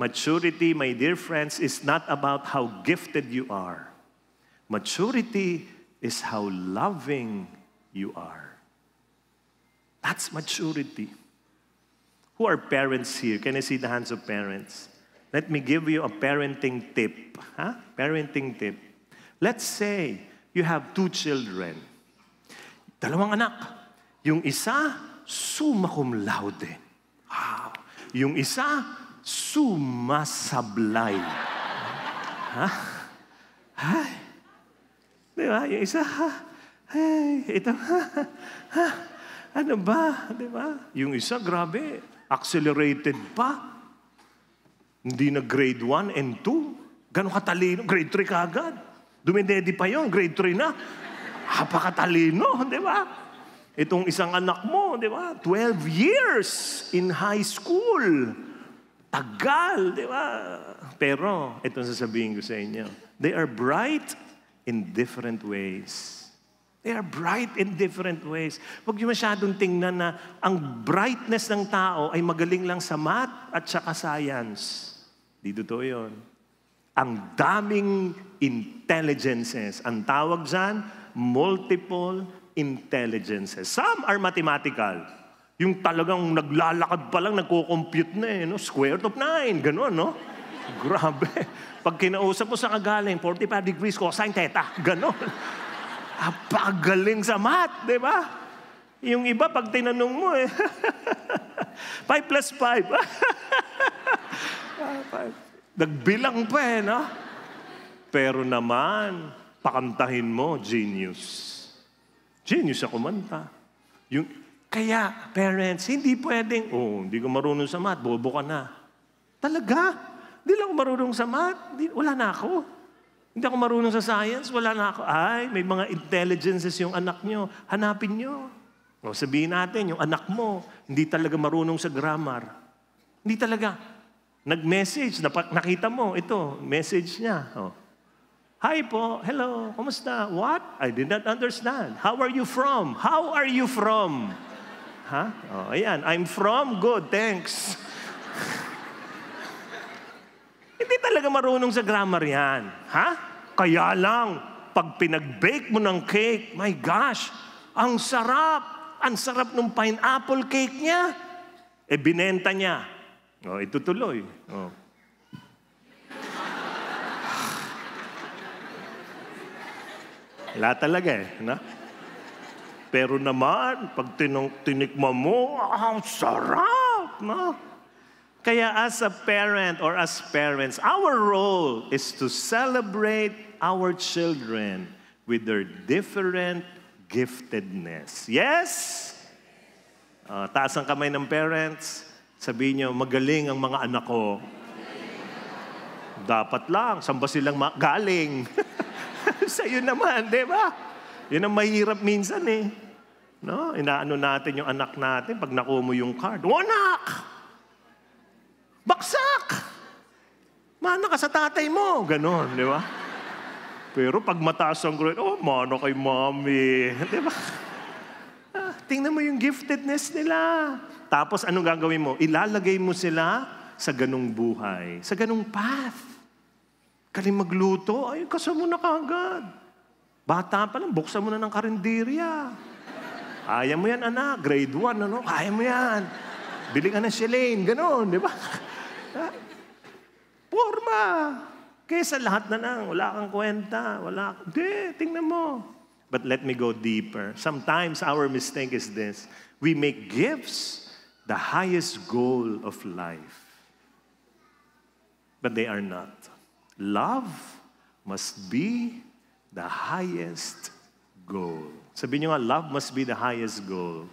Maturity, my dear friends, is not about how gifted you are. Maturity is how loving you are. That's maturity. Who are parents here? Can I see the hands of parents? Let me give you a parenting tip. Parenting tip. Let's say you have 2 children. 2 anak. Yung isa, summa cum laude. Yung isa, sumasablay. Diba? Yung isa, ito, ano ba? Diba? Yung isa, grabe, accelerated pa. Hindi na grade 1 and 2. Gano'ng katalino? Grade 3 kaagad. Dumidedi pa yon, grade 3 na. Napakatalino, di ba? Itong isang anak mo, di ba? 12 years in high school. Tagal, di ba? Pero, itong sasabihin ko sa inyo, they are bright in different ways. They are bright in different ways. Huwag niyo masyadong tingnan na ang brightness ng tao ay magaling lang sa math at saka science. Di totoo yun. Ang daming intelligences. Ang tawag dyan, multiple intelligences. Some are mathematical. Yung talagang naglalakad pa lang, nagko-compute na no? Square root of 9, gano'n, no? Grabe. Pag kinausap mo sa kagaling, 45 degrees cosine theta, gano'n. Apagaling sa math, di ba? Yung iba, pag tinanong mo, 5 plus 5. Nagbilang pa no? Pero naman, pakantahin mo, genius. Genius sa kumanta. Kaya, parents, hindi pwedeng, hindi ko marunong sa math, bobo ka na. Talaga? Hindi lang ako marunong sa math, wala na ako. Hindi ako marunong sa science, wala na ako. Ay, may mga intelligences yung anak nyo, hanapin nyo. Sabihin natin, yung anak mo, hindi talaga marunong sa grammar. Hindi talaga. Nag-message, nakita mo, ito, message niya. Hi po, hello, kumusta? What? I did not understand. How are you from? How are you from? Ayan, I'm from, good, thanks. Hindi talaga marunong sa grammar yan. Kaya lang, pag pinag-bake mo ng cake, my gosh, ang sarap. Ang sarap ng pineapple cake niya. Binenta niya. Ito tuloy. Wala talaga no? Pero naman, pag tinikman mo, ang sarap, no? Kaya as a parent or as parents, our role is to celebrate our children with their different giftedness. Yes? Taas ang kamay ng parents. Sabihin niyo, magaling ang mga anak ko. Dapat lang. Saan ba silang galing? Sa'yo naman, di ba? Yun ang mahirap minsan No? Inaano natin yung anak natin pag nakuha mo yung card. Anak! Baksak! Mana ka sa tatay mo. Ganon, di ba? Pero pag mataas ang grade, mana kay mommy. Di ba? Tingnan mo yung giftedness nila. Tapos anong gagawin mo? Ilalagay mo sila sa ganung buhay, sa ganung path. Kaling magluto, ay kasama mo na kaagad. Bata pa lang, buksan mo na ng karinderya. Kaya mo yan, anak. Grade 1, ano? Kaya mo yan. Bili ka na Shalane, ganon, di ba? Forma. Kesa lahat na lang, wala kang kwenta, tingnan mo. But let me go deeper. Sometimes our mistake is this. We make gifts the highest goal of life. But they are not. Love must be the highest goal. Sabihin nyo nga, love must be the highest goal.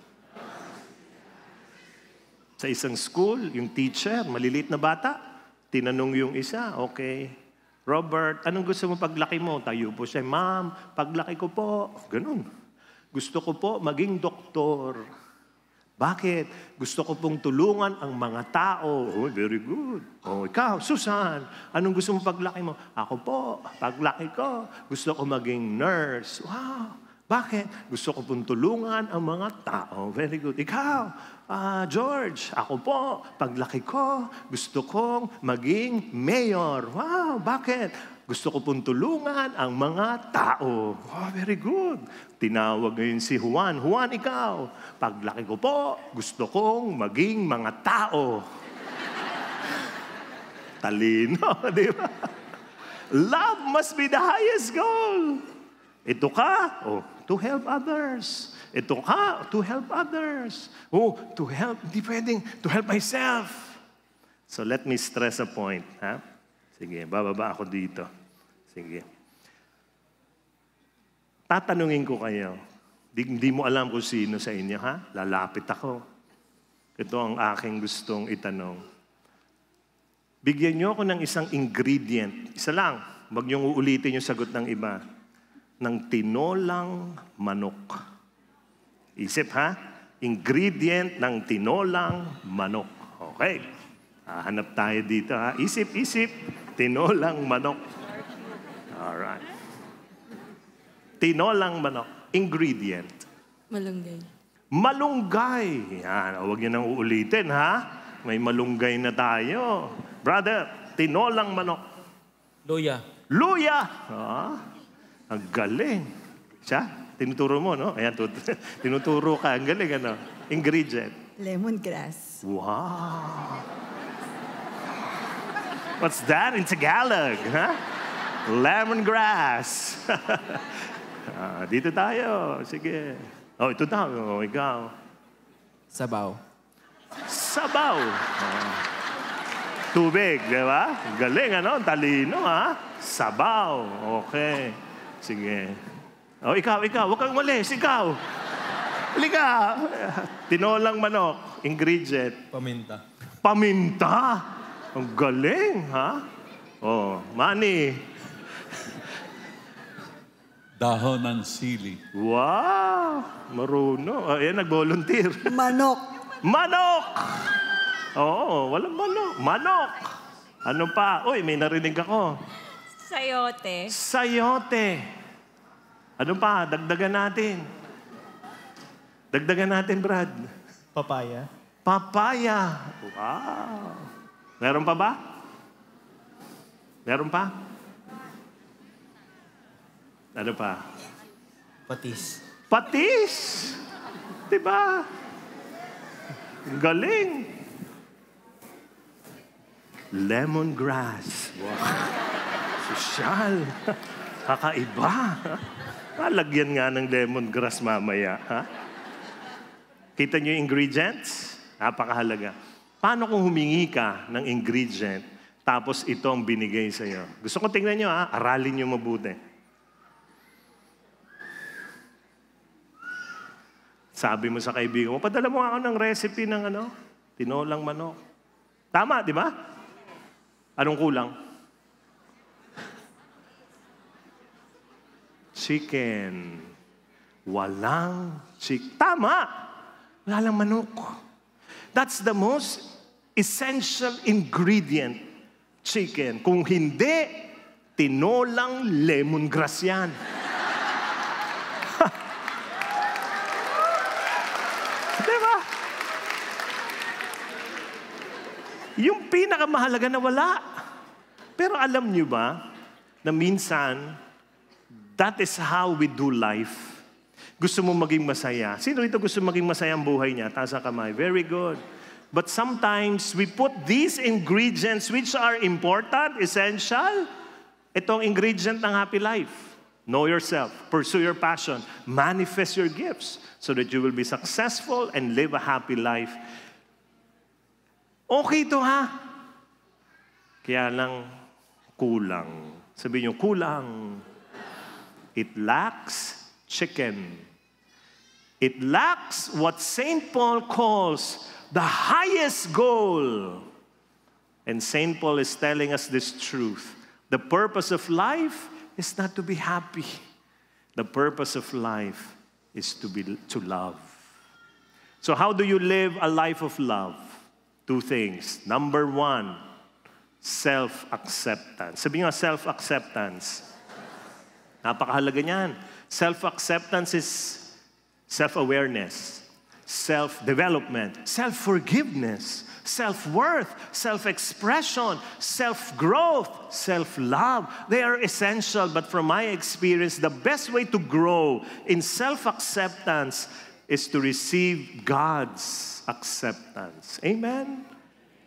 Sa isang school, yung teacher, maliliit na bata, tinanong yung isa, okay, Robert, anong gusto mo paglaki mo? Tayo po siya, ma'am, paglaki ko po, ganun. Gusto ko po maging doktor. Bakit? Gusto ko pong tulungan ang mga tao. Oh, very good. Oh, ikaw, Susan, anong gusto mo paglaki mo? Ako po, paglaki ko, gusto ko maging nurse. Wow, Bakit? Gusto ko pong tulungan ang mga tao. Very good. Ikaw, George, ako po, paglaki ko, gusto kong maging mayor. Wow, bakit? Gusto ko pong tulungan ang mga tao. Wow, very good. Tinawag ngayon si Juan. Juan, ikaw, paglaki ko po, gusto kong maging mga tao. Talino, di ba? Love must be the highest goal. Ito ka, to help others. Ito ka, to help others. To help, hindi pwedeng, to help myself. So let me stress a point. Ha? Sige, bababa ako dito. Sige. Tatanungin ko kayo. Hindi mo alam kung sino sa inyo, ha? Lalapit ako. Ito ang aking gustong itanong. Bigyan niyo ako ng isang ingredient. Isa lang. Huwag niyong uulitin yung sagot ng iba. Ng tinolang manok. Isip, ha? Ingredient ng tinolang manok. Okay. Hanap tayo dito, ha? Isip. Tinolang manok. Alright. Tinolang manok. Ingredient. Malunggay. Malunggay. Yan. Huwag niyo nang uulitin, ha? May malunggay na tayo. Brother, tinolang manok. Luya. Luya! Ang galing. Siya, tinuturo mo, no? Ayan, tinuturo ka. Ang galing, ano? Ingredient. Lemongrass. Wow! What's that in Tagalog? Huh? Lemongrass. Dito tayo. Sige. Ito daw. Ikaw. Sabaw. Sabaw. Tubig, di ba? Galing, ano? Talino, ha? Sabaw. Okay. Sige. Ikaw. Huwag kang malis. Ikaw. Halika. Tinolang manok. Ingredient. Paminta. Paminta. Ang galing, ha? Manny. Dahon ng sili. Wow. Marunong. Ayan, nag-volunteer. Manok. Manok! Oo, walang manok. Manok! Ano pa? Uy, may narinig ako. Sayote. Sayote. Ano pa? Dagdagan natin. Dagdagan natin, Brad. Papaya. Papaya. Wow. Meron pa ba? Meron pa? Ano pa? Patis. Patis! Diba? Galing. Lemongrass. Wow. Sosyal. Kakaiba. Lagyan nga ng lemongrass mamaya. Ha? Kita niyo yung ingredients? Napakahalaga. Paano kung humingi ka ng ingredient tapos ito ang binigay sa iyo? Gusto ko tingnan niyo, ha? Aralin niyo mabuti. Sabi mo sa kaibigan mo, padala mo ako ng recipe ng tinolang manok. Tama, di ba? Anong kulang? Chicken. Walang chicken. Tama! Walang manok. That's the most essential ingredient. Chicken. Kung hindi, tinolang lemongrass yan. Diba? Yung pinakamahalaga na wala. Pero alam niyo ba, na minsan, that is how we do life. Gusto mo maging masaya. Sino ito gusto maging masaya ang buhay niya? Taas ang kamay. Very good. But sometimes, we put these ingredients which are important, essential. Itong ingredient ng happy life. Know yourself. Pursue your passion. Manifest your gifts so that you will be successful and live a happy life. Okay ito, ha? Kaya lang, kulang. Sabihin niyo, kulang. It lacks chicken. It lacks what St. Paul calls the highest goal. And St. Paul is telling us this truth. The purpose of life is not to be happy. The purpose of life is to love. So how do you live a life of love? Two things. Number one, self-acceptance. Sabi nga, self-acceptance. Napakahalaga niyan. Self-acceptance is self-awareness, self-development, self-forgiveness, self-worth, self-expression, self-growth, self-love. They are essential, but from my experience, the best way to grow in self-acceptance is to receive God's acceptance. Amen?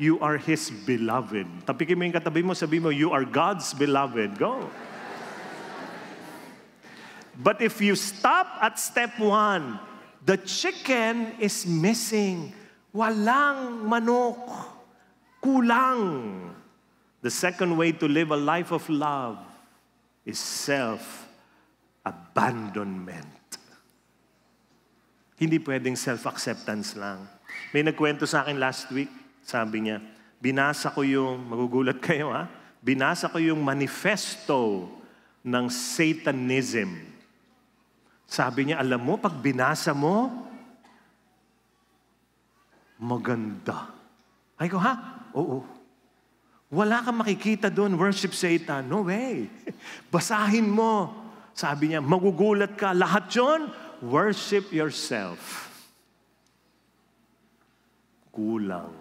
You are His beloved. Tapikin mo yung katabi mo, sabi mo, you are God's beloved. Go. But if you stop at step 1, the chicken is missing. Walang manok. Kulang. The second way to live a life of love is self-abandonment. Hindi pwedeng self-acceptance lang. May nagkwento sa akin last week. Sabi niya, binasa ko yung, magugulat kayo ha, binasa ko yung manifesto ng Satanism. Sabi niya, alam mo, pag binasa mo, maganda. Ay ko, ha? Oo. Wala kang makikita doon, worship Satan. No way. Basahin mo. Sabi niya, magugulat ka. Lahat yun, worship yourself. Kulang.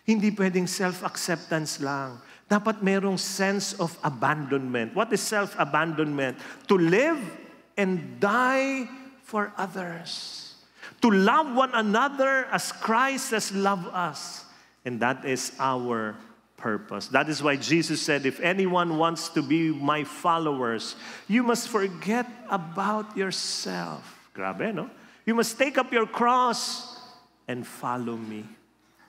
Hindi pwedeng self-acceptance lang. Dapat merong sense of abandonment. What is self-abandonment? To live and die for others. To love one another as Christ has loved us. And that is our purpose. That is why Jesus said, if anyone wants to be my followers, you must forget about yourself. Grabe, no? You must take up your cross and follow me.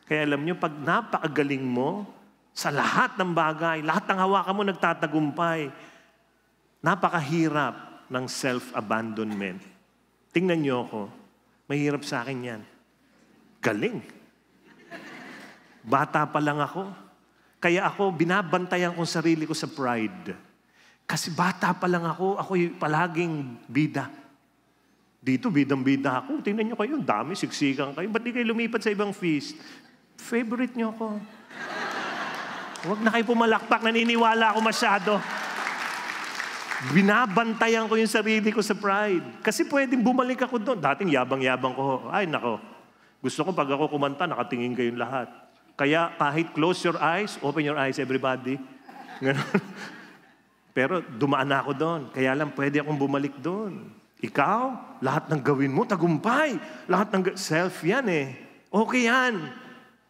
Kaya alam nyo, pag napakagaling mo, sa lahat ng bagay, lahat ng hawakan mo nagtatagumpay, napakahirap ng self-abandonment. Tingnan nyo ako, mahirap sa akin yan. Galing. Bata pa lang ako. Kaya ako, binabantayan kong sarili ko sa pride. Kasi bata pa lang ako, ako'y palaging bida. Dito, bidang-bida ako. Tingnan nyo kayo, dami, siksikan kayo. Ba't di kayo lumipat sa ibang feast? Favorite nyo ako. Huwag na kayo pumalakpak, naniniwala ako masyado. Binabantayan ko yung sarili ko sa pride. Kasi pwedeng bumalik ako doon. Dating yabang-yabang ko. Ay, nako. Gusto ko pag ako kumanta, nakatingin kayong lahat. Kaya kahit close your eyes, open your eyes, everybody. Ganun. Pero dumaan na ako doon. Kaya lang, pwede akong bumalik doon. Ikaw, lahat ng gawin mo, tagumpay. Lahat ng self yan eh. Okay yan.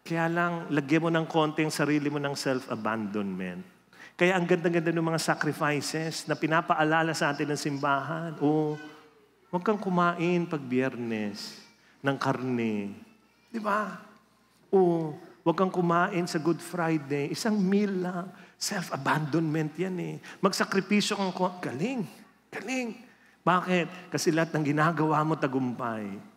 Kaya lang, lagyan mo ng konti ang sarili mo ng self-abandonment. Kaya ang ganda-ganda ng mga sacrifices na pinapaalala sa atin ng simbahan. O, huwag kang kumain pag Biyernes ng karne. Di ba? O, huwag kang kumain sa Good Friday. Isang meal lang. Self-abandonment yan eh. Magsakripisyo kang galing. Galing. Bakit? Kasi lahat ng ginagawa mo tagumpay.